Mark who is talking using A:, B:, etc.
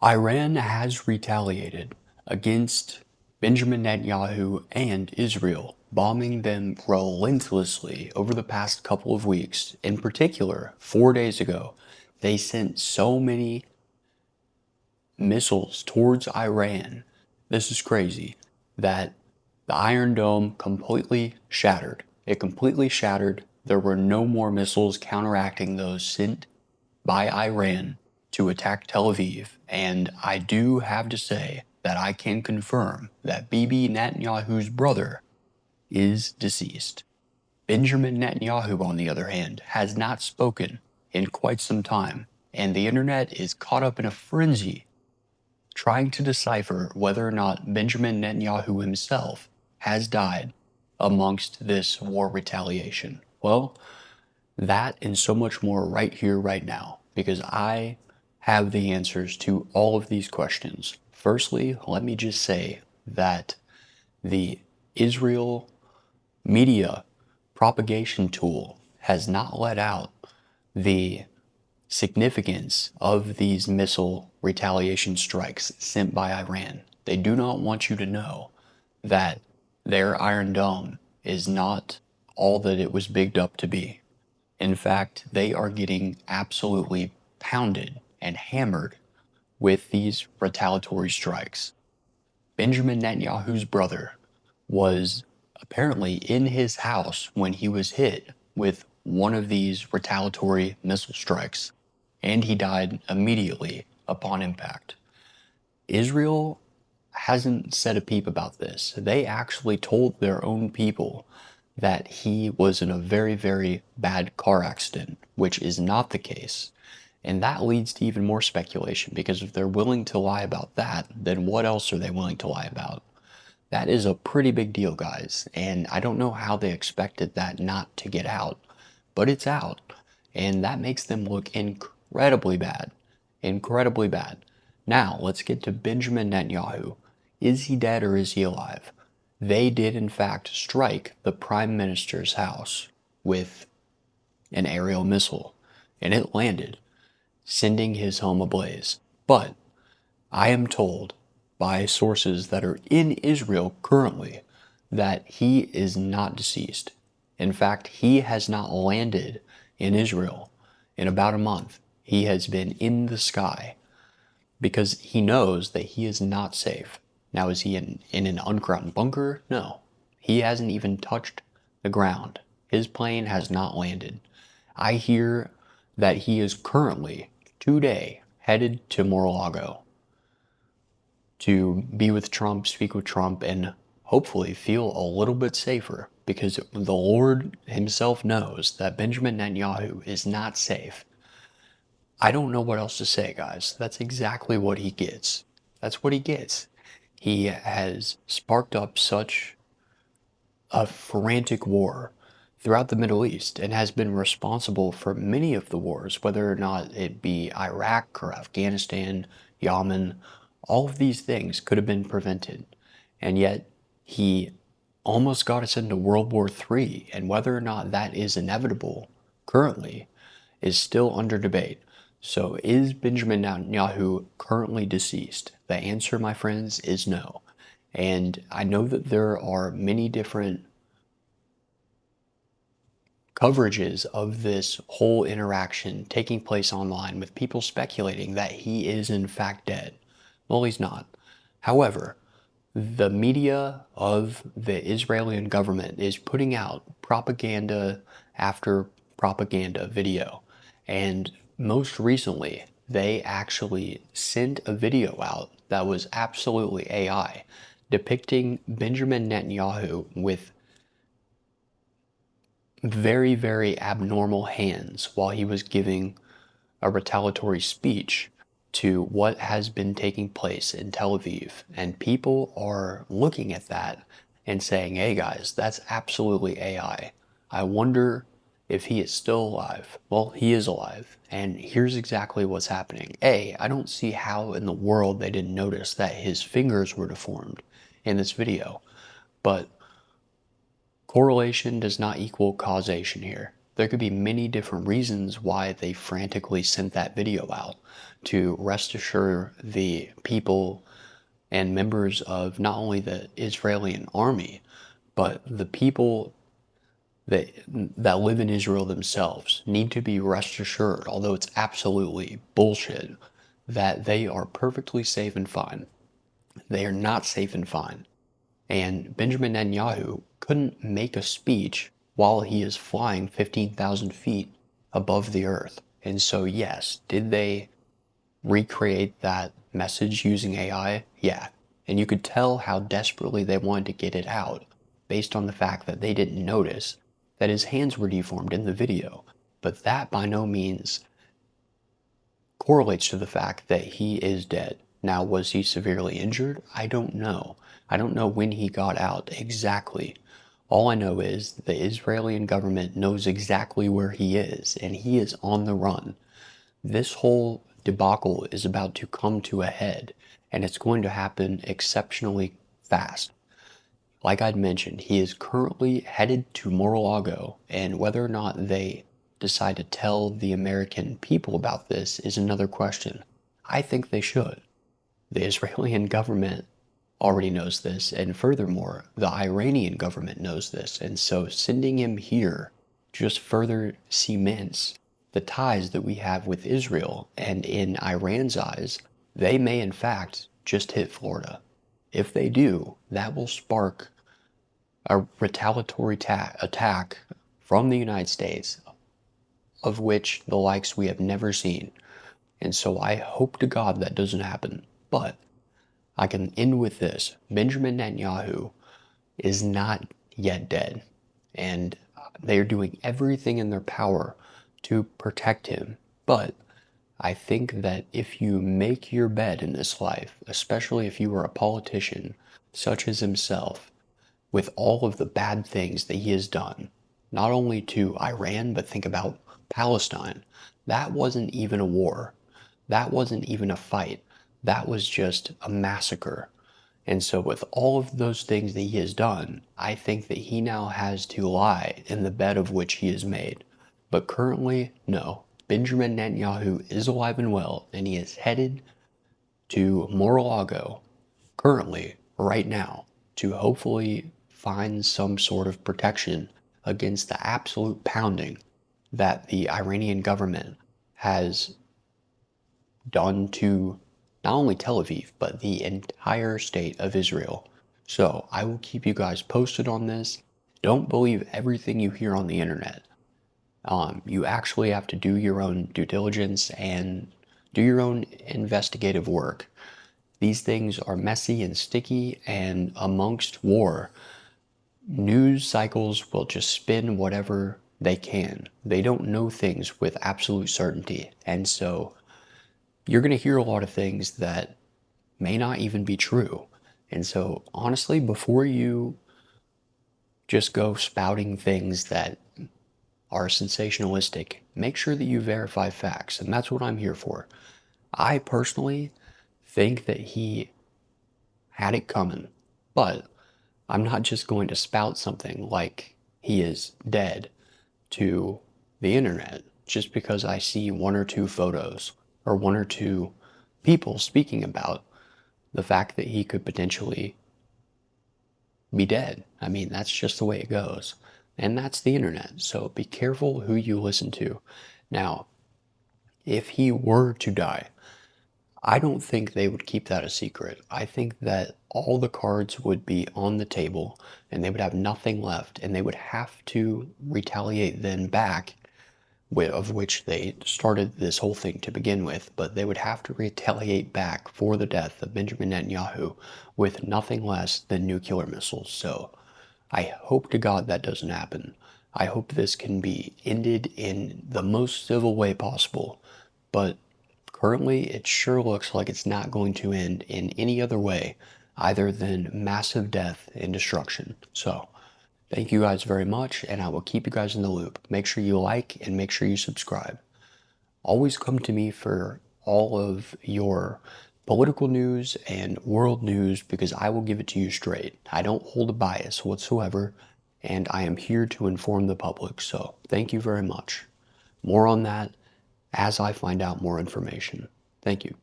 A: Iran has retaliated against Benjamin Netanyahu and Israel, bombing them relentlessly over the past couple of weeks. In particular, 4 days ago, they sent so many missiles towards Iran. This is crazy, that the Iron Dome completely shattered. It completely shattered. There were no more missiles counteracting those sent by Iran to attack Tel Aviv, and I do have to say that I can confirm that Bibi Netanyahu's brother is deceased. Benjamin Netanyahu, on the other hand, has not spoken in quite some time, and the internet is caught up in a frenzy trying to decipher whether or not Benjamin Netanyahu himself has died amongst this war retaliation. Well, that and so much more right here, right now, because I have the answers to all of these questions. Firstly, let me just say that the Israel media propagation tool has not let out the significance of these missile retaliation strikes sent by Iran. They do not want you to know that their Iron Dome is not all that it was bigged up to be. In fact, they are getting absolutely pounded and hammered with these retaliatory strikes. Benjamin Netanyahu's brother was apparently in his house when he was hit with one of these retaliatory missile strikes, and he died immediately upon impact. Israel hasn't said a peep about this. They actually told their own people that he was in a very, very bad car accident, which is not the case. And that leads to even more speculation, because if they're willing to lie about that, then what else are they willing to lie about? That is a pretty big deal, guys, and I don't know how they expected that not to get out, but it's out, and that makes them look incredibly bad. Incredibly bad. Now, let's get to Benjamin Netanyahu. Is he dead or is he alive? They did, in fact, strike the Prime Minister's house with an aerial missile, and it landed, sending his home ablaze. But I am told by sources that are in Israel currently that he is not deceased. In fact, he has not landed in Israel in about a month. He has been in the sky because he knows that he is not safe. Now, is he in an underground bunker? No. He hasn't even touched the ground. His plane has not landed. I hear that he is currently, today, headed to Mar-a-Lago to be with Trump, speak with Trump, and hopefully feel a little bit safer, because the Lord himself knows that Benjamin Netanyahu is not safe. I don't know what else to say, guys. That's exactly what he gets. That's what he gets. He has sparked up such a frantic war throughout the Middle East and has been responsible for many of the wars, whether or not it be Iraq or Afghanistan, Yemen. All of these things could have been prevented. And yet he almost got us into World War III, and whether or not that is inevitable currently is still under debate. So is Benjamin Netanyahu currently deceased? The answer, my friends, is no. And I know that there are many different coverages of this whole interaction taking place online, with people speculating that he is in fact dead. Well, he's not. However, the media of the Israeli government is putting out propaganda after propaganda video. And most recently, they actually sent a video out that was absolutely AI, depicting Benjamin Netanyahu with very, very abnormal hands while he was giving a retaliatory speech to what has been taking place in Tel Aviv. And people are looking at that and saying, hey guys, that's absolutely AI. I wonder if he is still alive. Well, he is alive. And here's exactly what's happening. I don't see how in the world they didn't notice that his fingers were deformed in this video. But correlation does not equal causation here. There could be many different reasons why they frantically sent that video out to rest assure the people and members of not only the Israeli army, but the people that live in Israel themselves need to be rest assured, although it's absolutely bullshit, that they are perfectly safe and fine. They are not safe and fine. And Benjamin Netanyahu couldn't make a speech while he is flying 15,000 feet above the earth. And so, yes, did they recreate that message using AI? Yeah. And you could tell how desperately they wanted to get it out based on the fact that they didn't notice that his hands were deformed in the video. But that by no means correlates to the fact that he is dead. Now, was he severely injured? I don't know. I don't know when he got out exactly. All I know is the Israeli government knows exactly where he is, and he is on the run. This whole debacle is about to come to a head, and it's going to happen exceptionally fast. Like I'd mentioned, he is currently headed to Mar-a-Lago, and whether or not they decide to tell the American people about this is another question. I think they should. The Israeli government already knows this, and furthermore, the Iranian government knows this, and so sending him here just further cements the ties that we have with Israel, and in Iran's eyes, they may in fact just hit Florida. If they do, that will spark a retaliatory attack from the United States, of which the likes we have never seen. And so I hope to God that doesn't happen. But I can end with this. Benjamin Netanyahu is not yet dead. And they are doing everything in their power to protect him. But I think that if you make your bed in this life, especially if you are a politician such as himself, with all of the bad things that he has done, not only to Iran, but think about Palestine. That wasn't even a war. That wasn't even a fight. That was just a massacre. And so with all of those things that he has done, I think that he now has to lie in the bed of which he is made. But currently, no. Benjamin Netanyahu is alive and well, and he is headed to Mar-a-Lago, currently, right now, to hopefully find some sort of protection against the absolute pounding that the Iranian government has done to not only Tel Aviv, but the entire state of Israel. So I will keep you guys posted on this. Don't believe everything you hear on the internet. You actually have to do your own due diligence and do your own investigative work. These things are messy and sticky, and amongst war, news cycles will just spin whatever they can. They don't know things with absolute certainty, and so you're going to hear a lot of things that may not even be true. And so, honestly, before you just go spouting things that are sensationalistic, make sure that you verify facts, and that's what I'm here for. I personally think that he had it coming, but I'm not just going to spout something like he is dead to the internet just because I see one or two photos or one or two people speaking about the fact that he could potentially be dead. I mean, that's just the way it goes. And that's the internet. So be careful who you listen to. Now, if he were to die, I don't think they would keep that a secret. I think that all the cards would be on the table and they would have nothing left, and they would have to retaliate then back, of which they started this whole thing to begin with, but they would have to retaliate back for the death of Benjamin Netanyahu with nothing less than nuclear missiles. So I hope to God that doesn't happen. I hope this can be ended in the most civil way possible, but currently, it sure looks like it's not going to end in any other way other than massive death and destruction. So, thank you guys very much, and I will keep you guys in the loop. Make sure you like and make sure you subscribe. Always come to me for all of your political news and world news because I will give it to you straight. I don't hold a bias whatsoever, and I am here to inform the public, so thank you very much. More on that as I find out more information. Thank you.